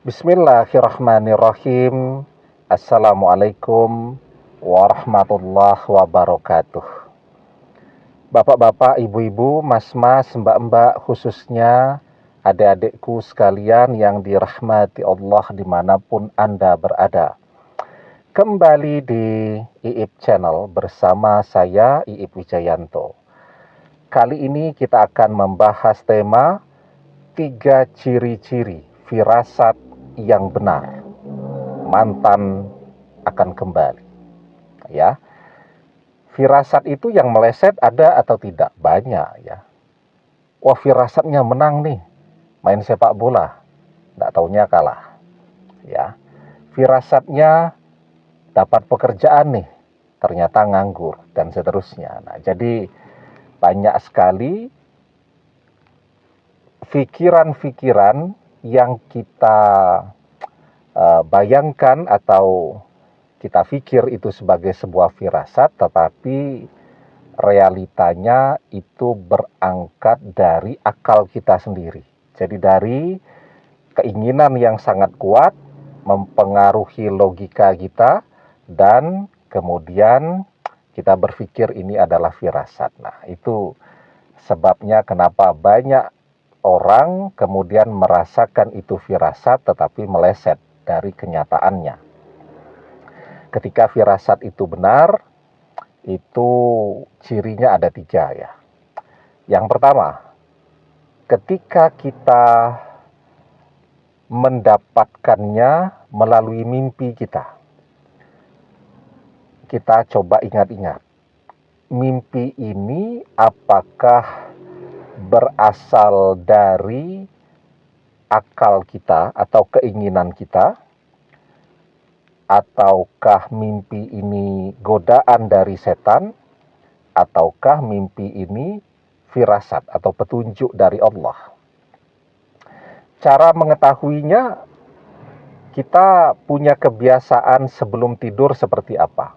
Bismillahirrahmanirrahim. Assalamualaikum warahmatullahi wabarakatuh. Bapak-bapak, ibu-ibu, mas-mas, mbak-mbak, khususnya adik-adikku sekalian yang dirahmati Allah dimanapun Anda berada. Kembali di IIP Channel bersama saya, IIP Wijayanto. Kali ini kita akan membahas tema 3 ciri-ciri firasat yang benar. Mantan akan kembali. Ya. Firasat itu yang meleset ada atau tidak? Banyak ya. Wah, firasatnya menang nih. Main sepak bola. Enggak taunya kalah. Ya. Firasatnya dapat pekerjaan nih. Ternyata nganggur dan seterusnya. Nah, jadi banyak sekali pikiran-pikiran yang kita bayangkan atau kita pikir itu sebagai sebuah firasat, tetapi realitanya itu berangkat dari akal kita sendiri. Jadi dari keinginan yang sangat kuat mempengaruhi logika kita dan kemudian kita berpikir ini adalah firasat. Nah, itu sebabnya kenapa banyak orang kemudian merasakan itu firasat tetapi meleset dari kenyataannya. Ketika firasat itu benar, itu cirinya ada 3 ya. Yang pertama, ketika kita mendapatkannya melalui mimpi kita. Kita coba ingat-ingat. Mimpi ini apakah berasal dari akal kita atau keinginan kita? Ataukah mimpi ini godaan dari setan? Ataukah mimpi ini firasat atau petunjuk dari Allah? Cara mengetahuinya, kita punya kebiasaan sebelum tidur seperti apa?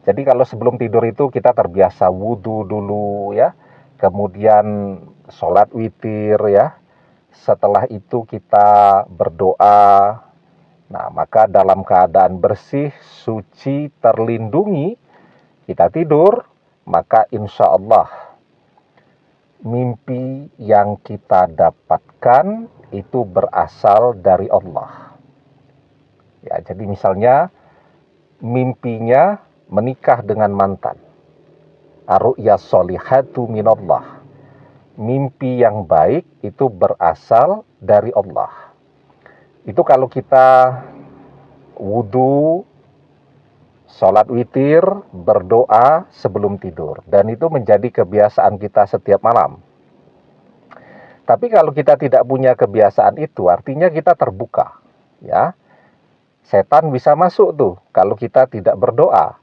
Jadi kalau sebelum tidur itu kita terbiasa wudhu dulu ya, kemudian sholat witir ya, setelah itu kita berdoa. Nah, maka dalam keadaan bersih, suci, terlindungi, kita tidur, maka insya Allah mimpi yang kita dapatkan itu berasal dari Allah. Ya, jadi misalnya mimpinya menikah dengan mantan. Ar-ru'ya sholihatu minallah. Mimpi yang baik itu berasal dari Allah. Itu kalau kita wudhu, sholat witir, berdoa sebelum tidur. Dan itu menjadi kebiasaan kita setiap malam. Tapi kalau kita tidak punya kebiasaan itu, artinya kita terbuka. Ya, setan bisa masuk tuh kalau kita tidak berdoa.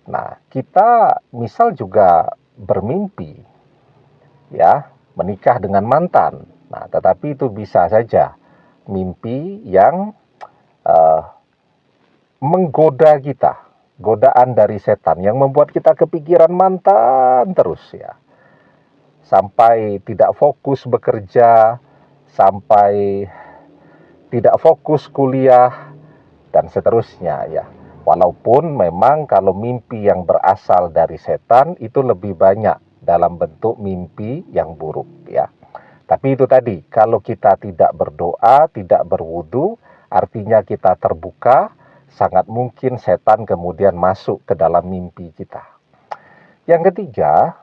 Nah, kita misal juga bermimpi, ya, menikah dengan mantan. Nah, tetapi itu bisa saja mimpi yang menggoda kita, godaan dari setan yang membuat kita kepikiran mantan terus ya. Sampai tidak fokus bekerja, sampai tidak fokus kuliah dan seterusnya ya. Walaupun memang kalau mimpi yang berasal dari setan itu lebih banyak dalam bentuk mimpi yang buruk ya. Tapi itu tadi, kalau kita tidak berdoa, tidak berwudu, artinya kita terbuka, sangat mungkin setan kemudian masuk ke dalam mimpi kita. Yang ketiga,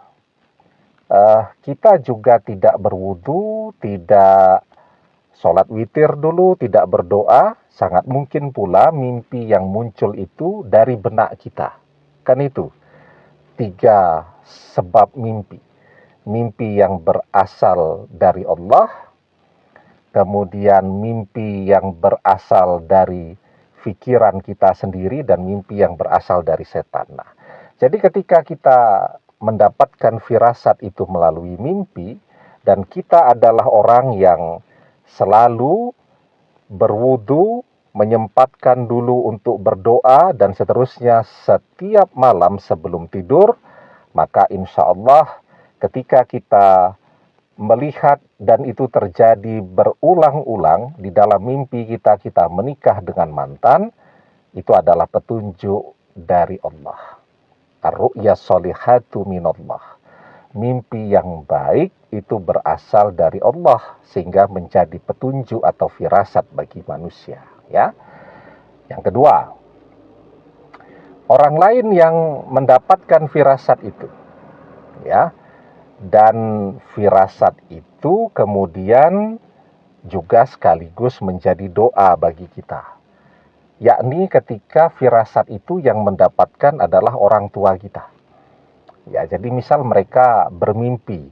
kita juga tidak berwudu, tidak sholat witir dulu, tidak berdoa, sangat mungkin pula mimpi yang muncul itu dari benak kita. Kan itu 3 sebab mimpi. Mimpi yang berasal dari Allah, kemudian mimpi yang berasal dari pikiran kita sendiri, dan mimpi yang berasal dari setan. Nah, jadi ketika kita mendapatkan firasat itu melalui mimpi, dan kita adalah orang yang selalu berwudu, menyempatkan dulu untuk berdoa, dan seterusnya setiap malam sebelum tidur, maka insya Allah ketika kita melihat dan itu terjadi berulang-ulang di dalam mimpi kita, kita menikah dengan mantan, itu adalah petunjuk dari Allah. Ar-ru'ya sholihatu minallah. Mimpi yang baik itu berasal dari Allah sehingga menjadi petunjuk atau firasat bagi manusia, ya. Yang kedua, orang lain yang mendapatkan firasat itu, ya, dan firasat itu kemudian juga sekaligus menjadi doa bagi kita, yakni ketika firasat itu yang mendapatkan adalah orang tua kita. Ya, jadi misal mereka bermimpi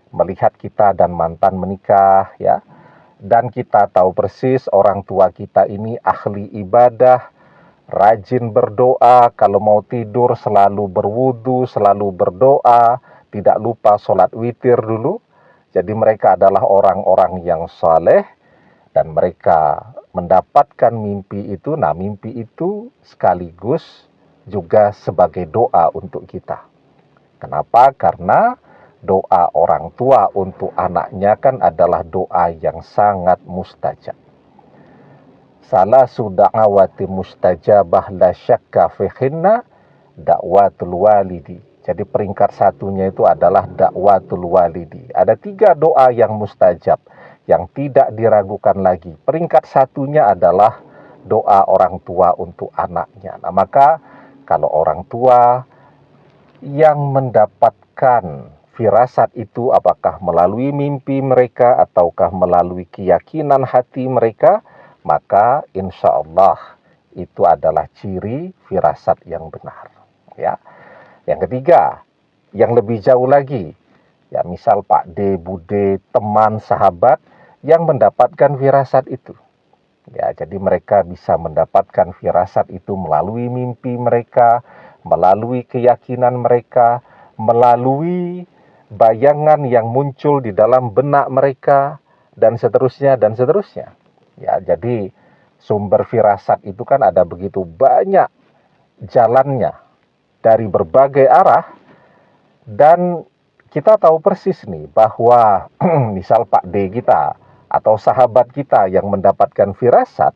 melihat kita dan mantan menikah, ya, dan kita tahu persis orang tua kita ini ahli ibadah, rajin berdoa, kalau mau tidur selalu berwudu, selalu berdoa, tidak lupa sholat witir dulu. Jadi mereka adalah orang-orang yang saleh dan mereka mendapatkan mimpi itu. Nah, mimpi itu sekaligus juga sebagai doa untuk kita. Kenapa? Karena doa orang tua untuk anaknya kan adalah doa yang sangat mustajab. Salah suda'awati mustajabah la syakka fihinna dakwatul walidi. Jadi peringkat satunya itu adalah dakwatul walidi. Ada 3 doa yang mustajab, yang tidak diragukan lagi. Peringkat satunya adalah doa orang tua untuk anaknya. Nah, maka kalau orang tua yang mendapatkan firasat itu, apakah melalui mimpi mereka ataukah melalui keyakinan hati mereka, maka insya Allah itu adalah ciri firasat yang benar, ya. Yang ketiga, yang lebih jauh lagi, ya, misal Pak D, Bude, teman, sahabat yang mendapatkan firasat itu, ya, jadi mereka bisa mendapatkan firasat itu melalui mimpi mereka, melalui keyakinan mereka, melalui bayangan yang muncul di dalam benak mereka, dan seterusnya, dan seterusnya. Ya, jadi sumber firasat itu kan ada begitu banyak jalannya dari berbagai arah, dan kita tahu persis nih bahwa misal Pak D kita atau sahabat kita yang mendapatkan firasat,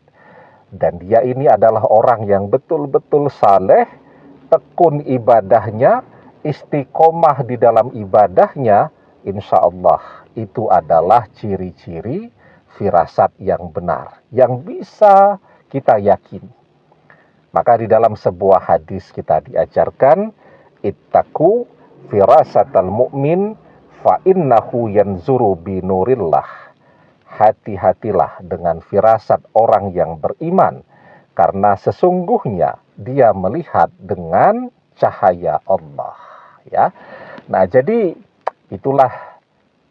dan dia ini adalah orang yang betul-betul saleh, tekun ibadahnya, istiqomah di dalam ibadahnya, insya Allah itu adalah ciri-ciri firasat yang benar, yang bisa kita yakini. Maka di dalam sebuah hadis kita diajarkan, ittaqu firasatal mu'min fa innahu yanzuru bi nurillah. Hati-hatilah dengan firasat orang yang beriman, karena sesungguhnya dia melihat dengan cahaya Allah, ya. Nah, jadi itulah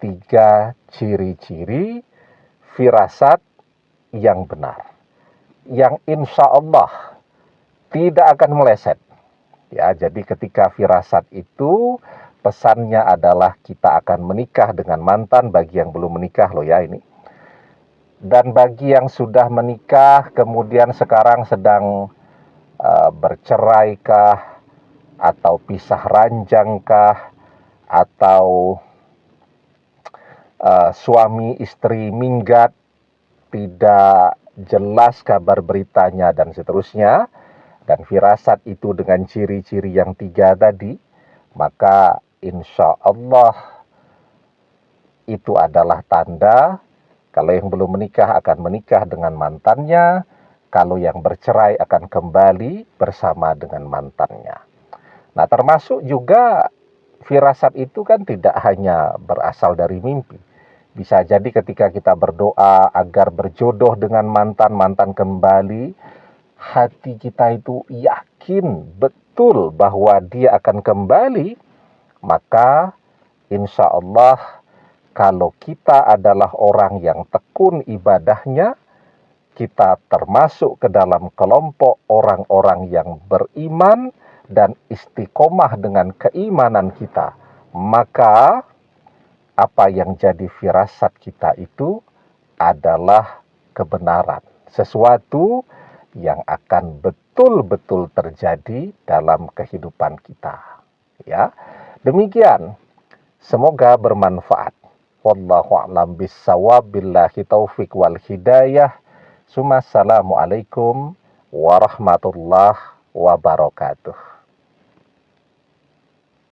3 ciri-ciri firasat yang benar, yang insya Allah tidak akan meleset. Ya, jadi ketika firasat itu pesannya adalah kita akan menikah dengan mantan bagi yang belum menikah loh ya ini. Dan bagi yang sudah menikah kemudian sekarang sedang berceraikah atau pisah ranjangkah atau suami istri minggat, tidak jelas kabar beritanya dan seterusnya, dan firasat itu dengan ciri-ciri yang 3 tadi, maka insya Allah itu adalah tanda kalau yang belum menikah akan menikah dengan mantannya, kalau yang bercerai akan kembali bersama dengan mantannya. Nah, termasuk juga firasat itu kan tidak hanya berasal dari mimpi. Bisa jadi ketika kita berdoa agar berjodoh dengan mantan kembali, hati kita itu yakin betul bahwa dia akan kembali, maka insya Allah kalau kita adalah orang yang tekun ibadahnya, kita termasuk ke dalam kelompok orang-orang yang beriman dan istiqomah dengan keimanan kita, maka apa yang jadi firasat kita itu adalah kebenaran, sesuatu yang akan betul-betul terjadi dalam kehidupan kita. Ya, demikian. Semoga bermanfaat. Wallahu a'lam bissawab, billahi taufik wal hidayah. Assalamualaikum warahmatullahi wabarakatuh.